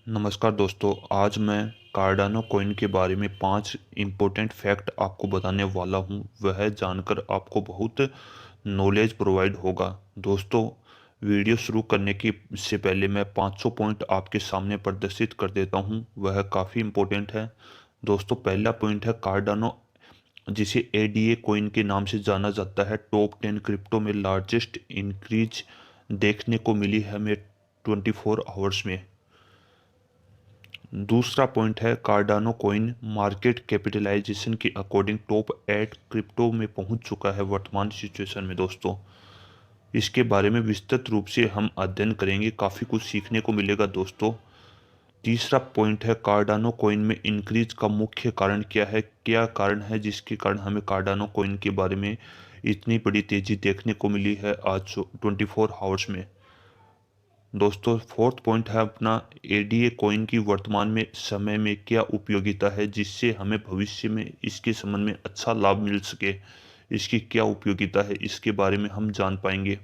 नमस्कार दोस्तों, आज मैं कार्डानो कॉइन के बारे में 5 इम्पोर्टेंट फैक्ट आपको बताने वाला हूँ। वह जानकर आपको बहुत नॉलेज प्रोवाइड होगा। दोस्तों, वीडियो शुरू करने की से पहले मैं 500 पॉइंट आपके सामने प्रदर्शित कर देता हूँ। वह काफ़ी इम्पोर्टेंट है। दोस्तों, पहला पॉइंट है कार्डानो, जिसे एडीए कॉइन के नाम से जाना जाता है। टॉप 10 क्रिप्टो में लार्जेस्ट इंक्रीज देखने को मिली है हमें 24 आवर्स में। दूसरा पॉइंट है कार्डानो कॉइन मार्केट कैपिटलाइजेशन के अकॉर्डिंग टॉप 8 क्रिप्टो में पहुंच चुका है वर्तमान सिचुएशन में। दोस्तों, इसके बारे में विस्तृत रूप से हम अध्ययन करेंगे, काफ़ी कुछ सीखने को मिलेगा दोस्तों। तीसरा पॉइंट है कार्डानो कॉइन में इंक्रीज का मुख्य कारण क्या है, क्या कारण है जिसके कारण हमें कार्डानो कॉइन के बारे में इतनी बड़ी तेजी देखने को मिली है आज 24 आवर्स में। दोस्तों, फोर्थ पॉइंट है अपना एडीए कॉइन की वर्तमान में समय में क्या उपयोगिता है, जिससे हमें भविष्य में इसके संबंध में अच्छा लाभ मिल सके। इसकी क्या उपयोगिता है, इसके बारे में हम जान पाएंगे।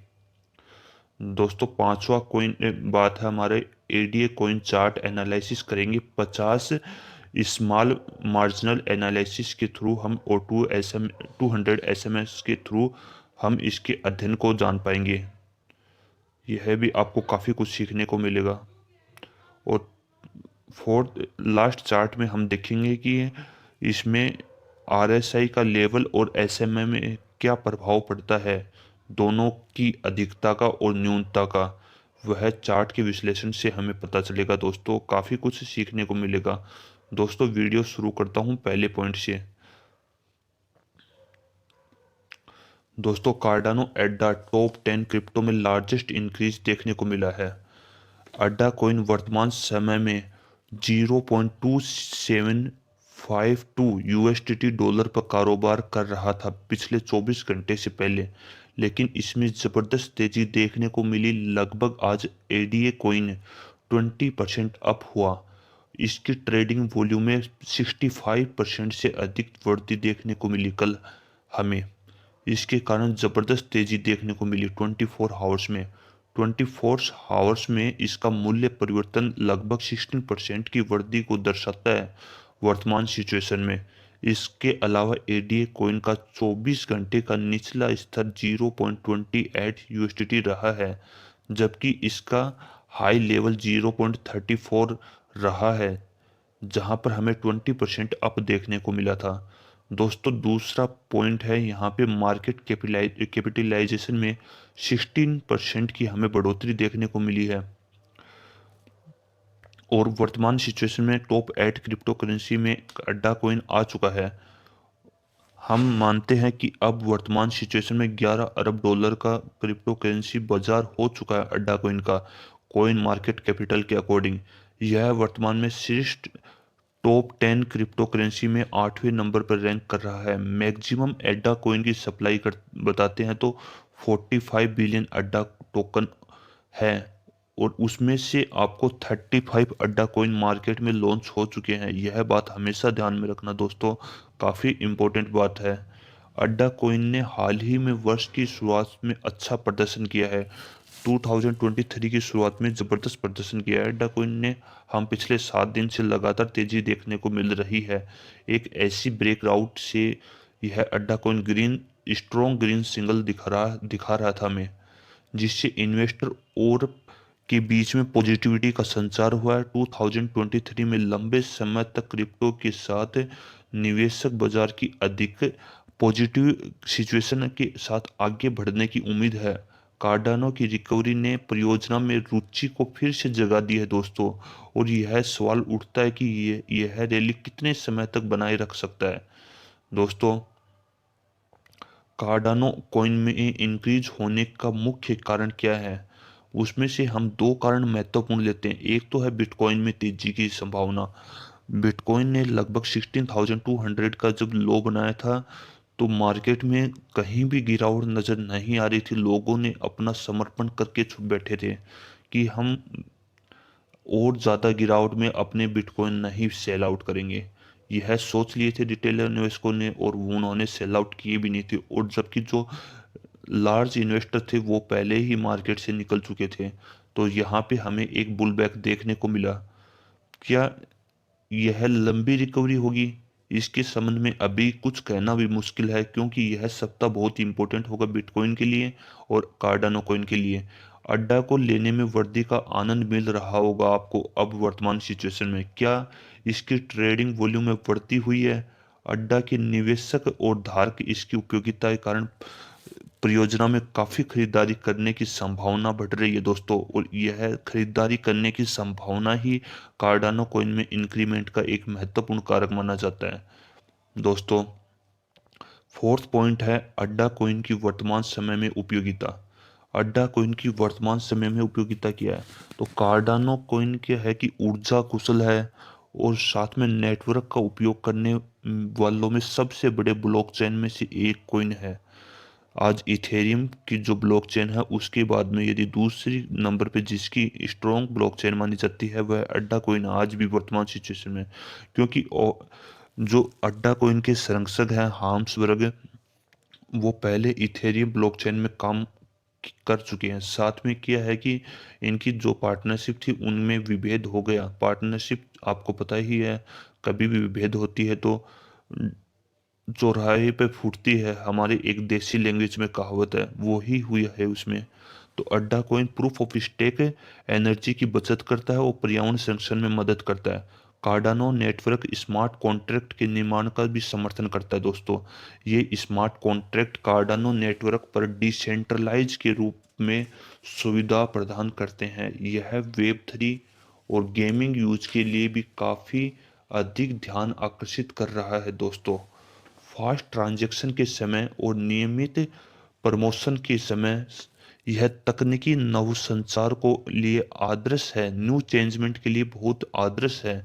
दोस्तों, पांचवा कॉइन बात है हमारे एडीए कॉइन चार्ट एनालिसिस करेंगे। 50 स्मॉल मार्जिनल एनालिसिस के थ्रू हम और 200 एसएमएस के थ्रू हम इसके अध्ययन को जान पाएंगे। यह भी आपको काफ़ी कुछ सीखने को मिलेगा। और फोर्थ लास्ट चार्ट में हम देखेंगे कि इसमें आरएसआई का लेवल और एसएमए में क्या प्रभाव पड़ता है, दोनों की अधिकता का और न्यूनता का। वह चार्ट के विश्लेषण से हमें पता चलेगा। दोस्तों, काफ़ी कुछ सीखने को मिलेगा। दोस्तों, वीडियो शुरू करता हूँ पहले पॉइंट से। दोस्तों, कार्डानो एड्डा टॉप 10 क्रिप्टो में लार्जेस्ट इंक्रीज देखने को मिला है। अड्डा कॉइन वर्तमान समय में 0.2752 यूएसडीटी डॉलर पर कारोबार कर रहा था पिछले 24 घंटे से पहले, लेकिन इसमें ज़बरदस्त तेजी देखने को मिली। लगभग आज एडीए कॉइन 20% अप हुआ। इसकी ट्रेडिंग वॉल्यूम में 65% से अधिक वृद्धि देखने को मिली कल हमें। इसके कारण ज़बरदस्त तेजी देखने को मिली 24 आवर्स में। 24 आवर्स में इसका मूल्य परिवर्तन लगभग 16% की वृद्धि को दर्शाता है वर्तमान सिचुएशन में। इसके अलावा एडीए कॉइन का 24 घंटे का निचला स्तर 0.28 यूएसडीटी रहा है, जबकि इसका हाई लेवल 0.34 रहा है, जहां पर हमें 20% अप देखने को मिला था। दोस्तों, दूसरा पॉइंट है यहाँ पे मार्केट कैपिटलाइजेशन में 16% की हमें बढ़ोतरी देखने को मिली है। और वर्तमान सिचुएशन में टॉप 8 क्रिप्टो करेंसी में अड्डा कॉइन आ चुका है। हम मानते हैं कि अब वर्तमान सिचुएशन में 11 अरब डॉलर का क्रिप्टो करेंसी बाजार हो चुका है अड्डा कॉइन का, कॉइन मार्केट कैपिटल के अकॉर्डिंग। यह वर्तमान में शीर्ष टॉप 10 क्रिप्टो करेंसी में 8वें नंबर पर रैंक कर रहा है। मैक्सिमम अड्डा कॉइन की सप्लाई कर बताते हैं तो 45 बिलियन अड्डा टोकन है, और उसमें से आपको 35 अड्डा कॉइन मार्केट में लॉन्च हो चुके हैं। यह बात हमेशा ध्यान में रखना दोस्तों, काफ़ी इम्पोर्टेंट बात है। अड्डा कॉइन ने हाल ही में वर्ष की शुरुआत में अच्छा प्रदर्शन किया है। 2023 की शुरुआत में ज़बरदस्त प्रदर्शन किया है अड्डा कॉइन ने। हम पिछले 7 दिन से लगातार तेज़ी देखने को मिल रही है। एक ऐसी ब्रेकआउट से यह अड्डा कॉइन स्ट्रॉन्ग ग्रीन सिग्नल दिखा रहा था हमें, जिससे इन्वेस्टर और के बीच में पॉजिटिविटी का संचार हुआ है। 2023 में लंबे समय तक क्रिप्टो के साथ निवेशक बाजार की अधिक पॉजिटिव सिचुएशन के साथ आगे बढ़ने की उम्मीद है। कार्डानो की रिकवरी ने परियोजना में रुचि को फिर से जगा दी है दोस्तों, और यह सवाल उठता है कि यह रैली कितने समय तक बनाए रख सकता है। दोस्तों, कार्डानो कॉइन में इंक्रीज होने का मुख्य कारण क्या है, उसमें से हम दो कारण महत्वपूर्ण लेते हैं। एक तो है बिटकॉइन में तेजी की संभावना। बिटकॉइन ने लगभग 16,200 का जब लो बनाया था, तो मार्केट में कहीं भी गिरावट नजर नहीं आ रही थी। लोगों ने अपना समर्पण करके छुप बैठे थे कि हम और ज़्यादा गिरावट में अपने बिटकॉइन नहीं सेल आउट करेंगे। यह सोच लिए थे रिटेलर निवेशकों ने, और उन्होंने सेल आउट किए भी नहीं थे। और जबकि जो लार्ज इन्वेस्टर थे वो पहले ही मार्केट से निकल चुके थे, तो यहाँ पे हमें एक बुल बैक देखने को मिला। क्या यह लंबी रिकवरी होगी? इसके संबंध में अभी कुछ कहना भी मुश्किल है, क्योंकि यह सप्ताह बहुत इंपॉर्टेंट होगा बिटकॉइन के लिए और कार्डानो कॉइन के लिए। अड्डा को लेने में वृद्धि का आनंद मिल रहा होगा आपको अब वर्तमान सिचुएशन में। क्या इसकी ट्रेडिंग वॉल्यूम में वृद्धि हुई है? अड्डा के निवेशक और धारक इसकी उपयोगिता के कारण परियोजना में काफी खरीदारी करने की संभावना बढ़ रही है दोस्तों, और यह खरीदारी करने की संभावना ही कार्डानो कॉइन में इंक्रीमेंट का एक महत्वपूर्ण कारक माना जाता है दोस्तों। फोर्थ पॉइंट है अड्डा कॉइन की वर्तमान समय में उपयोगिता। अड्डा कॉइन की वर्तमान समय में उपयोगिता क्या है? तो कार्डानो कॉइन क्या है कि ऊर्जा कुशल है और साथ में नेटवर्क का उपयोग करने वालों में सबसे बड़े ब्लॉकचेन में से एक कॉइन है। आज इथेरियम की जो ब्लॉकचेन है उसके बाद में यदि दूसरी नंबर पे जिसकी स्ट्रॉन्ग ब्लॉकचेन मानी जाती है वह अड्डा कोइन आज भी वर्तमान सिचुएशन में, क्योंकि जो अड्डा कोइन के संरक्षक हैं हाम्सबर्ग, वो पहले इथेरियम ब्लॉकचेन में काम कर चुके हैं। साथ में क्या है कि इनकी जो पार्टनरशिप थी उनमें विभेद हो गया। पार्टनरशिप आपको पता ही है, कभी भी विभेद होती है तो चौराहे पे फूटती है, हमारी एक देसी लैंग्वेज में कहावत है, वो ही हुई है उसमें। तो अड्डा coin proof of stake energy की बचत करता है और पर्यावरण संरक्षण में मदद करता है। कार्डानो नेटवर्क स्मार्ट कॉन्ट्रैक्ट के निर्माण का भी समर्थन करता है दोस्तों। ये स्मार्ट कॉन्ट्रैक्ट कार्डानो नेटवर्क पर डिसेंट्रलाइज के रूप में सुविधा प्रदान करते हैं। यह वेब 3 और गेमिंग यूज के लिए भी काफ़ी अधिक ध्यान आकर्षित कर रहा है दोस्तों। फास्ट ट्रांजैक्शन के समय और नियमित प्रमोशन के समय यह तकनीकी नवसंचार को लिए आदर्श है, न्यू चेंजमेंट के लिए बहुत आदर्श है।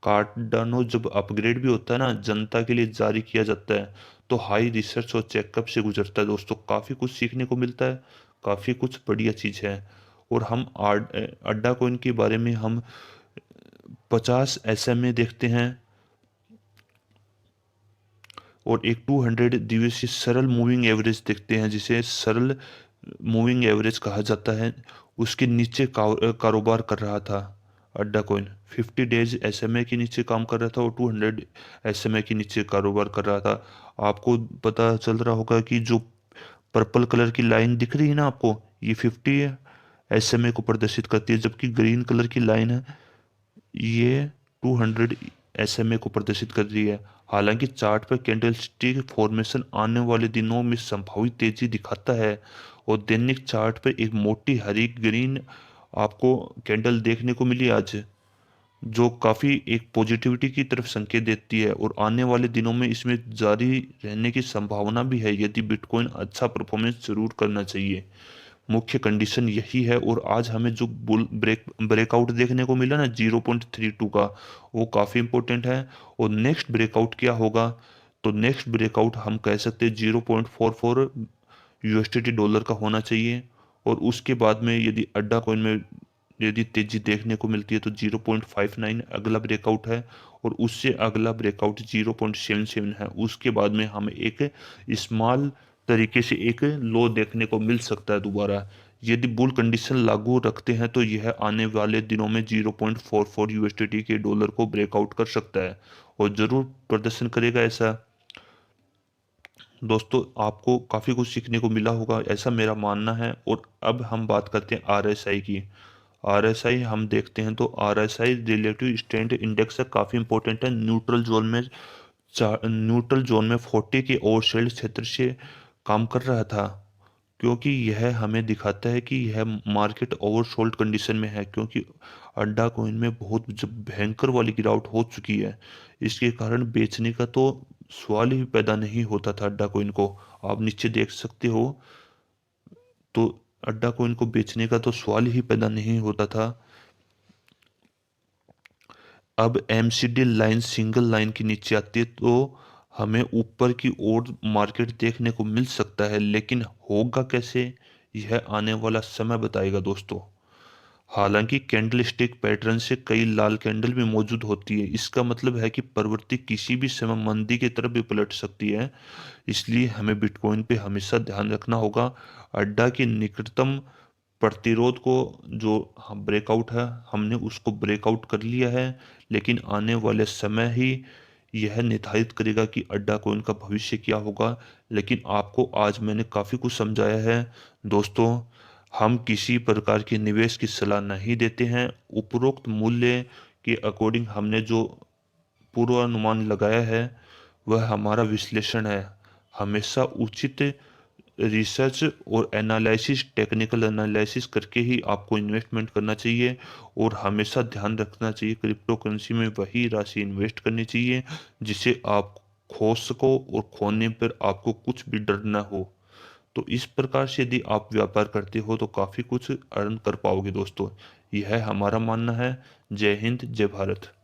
कार्डानो जब अपग्रेड भी होता है ना, जनता के लिए जारी किया जाता है, तो हाई रिसर्च और चेकअप से गुजरता है दोस्तों। काफ़ी कुछ सीखने को मिलता है, काफ़ी कुछ बढ़िया चीज़ है। और हम अड्डा कोइन के बारे में हम 50 SMA देखते हैं और एक 200 दिवसीय सरल मूविंग एवरेज देखते हैं, जिसे सरल मूविंग एवरेज कहा जाता है। उसके नीचे कारोबार कर रहा था अड्डा कॉइन। 50 डेज SMA के नीचे काम कर रहा था और 200 SMA के नीचे कारोबार कर रहा था। आपको पता चल रहा होगा कि जो पर्पल कलर की लाइन दिख रही है ना आपको, ये 50 SMA को प्रदर्शित करती है, जबकि ग्रीन कलर की लाइन है ये 200 SMA को प्रदर्शित कर रही है। हालांकि चार्ट पर कैंडलस्टिक फॉर्मेशन आने वाले दिनों में संभावित तेजी दिखाता है और दैनिक चार्ट पर एक मोटी हरी ग्रीन आपको कैंडल देखने को मिली आज, जो काफ़ी एक पॉजिटिविटी की तरफ संकेत देती है और आने वाले दिनों में इसमें जारी रहने की संभावना भी है। यदि बिटकॉइन अच्छा परफॉर्मेंस जरूर करना चाहिए, मुख्य कंडीशन यही है। और आज हमें जो बुल ब्रेकआउट देखने को मिला ना 0.32 का, वो काफ़ी इंपॉर्टेंट है। और नेक्स्ट ब्रेकआउट क्या होगा? तो नेक्स्ट ब्रेकआउट हम कह सकते हैं 0.44 USDT डॉलर का होना चाहिए। और उसके बाद में यदि अड्डा कॉइन में यदि तेजी देखने को मिलती है तो 0.59 अगला ब्रेकआउट है, और उससे अगला ब्रेकआउट 0.77 है। उसके बाद में हमें एक स्मॉल तरीके से एक लो देखने को मिल सकता है दोबारा। यदि बुल कंडीशन लागू रखते हैं तो यह आने वाले दिनों में 0.44 USDT के डॉलर को ब्रेकआउट कर सकता है और जरूर प्रदर्शन करेगा ऐसा। दोस्तों, आपको काफ़ी कुछ सीखने को मिला होगा ऐसा मेरा मानना है। और अब हम बात करते हैं RSI की। RSI हम देखते हैं तो RSI रिलेटिव स्ट्रेंथ इंडेक्स काफ़ी इंपॉर्टेंट है। न्यूट्रल जोन में 40 के ओवरशेल्ड क्षेत्र से काम कर रहा था, क्योंकि यह हमें दिखाता है कि यह मार्केट ओवरसोल्ड कंडीशन में है, क्योंकि अड्डा कॉइन में बहुत जब भयंकर वाली गिरावट हो चुकी है। इसके कारण बेचने का तो सवाल ही पैदा नहीं होता था अड्डा कॉइन को। आप नीचे देख सकते हो, तो अड्डा कॉइन को बेचने का तो सवाल ही पैदा नहीं होता था। अब MCD लाइन सिंगल लाइन के नीचे आती है तो हमें ऊपर की ओर मार्केट देखने को मिल सकता है, लेकिन होगा कैसे यह आने वाला समय बताएगा दोस्तों। हालांकि कैंडल स्टिक पैटर्न से कई लाल कैंडल भी मौजूद होती है, इसका मतलब है कि प्रवृत्ति किसी भी समय मंदी की तरफ भी पलट सकती है। इसलिए हमें बिटकॉइन पे हमेशा ध्यान रखना होगा। अड्डा के निकटतम प्रतिरोध को जो ब्रेकआउट है, हमने उसको ब्रेकआउट कर लिया है, लेकिन आने वाले समय ही यह निर्धारित करेगा कि अड्डा कॉइन का भविष्य क्या होगा। लेकिन आपको आज मैंने काफ़ी कुछ समझाया है। दोस्तों, हम किसी प्रकार के निवेश की सलाह नहीं देते हैं। उपरोक्त मूल्य के अकॉर्डिंग हमने जो पूर्वानुमान लगाया है, वह हमारा विश्लेषण है। हमेशा उचित रिसर्च और एनालिसिस, टेक्निकल एनालिसिस करके ही आपको इन्वेस्टमेंट करना चाहिए, और हमेशा ध्यान रखना चाहिए क्रिप्टो करेंसी में वही राशि इन्वेस्ट करनी चाहिए जिसे आप खो सको और खोने पर आपको कुछ भी डर ना हो। तो इस प्रकार से यदि आप व्यापार करते हो तो काफ़ी कुछ अर्न कर पाओगे दोस्तों। यह हमारा मानना है। जय हिंद, जय भारत।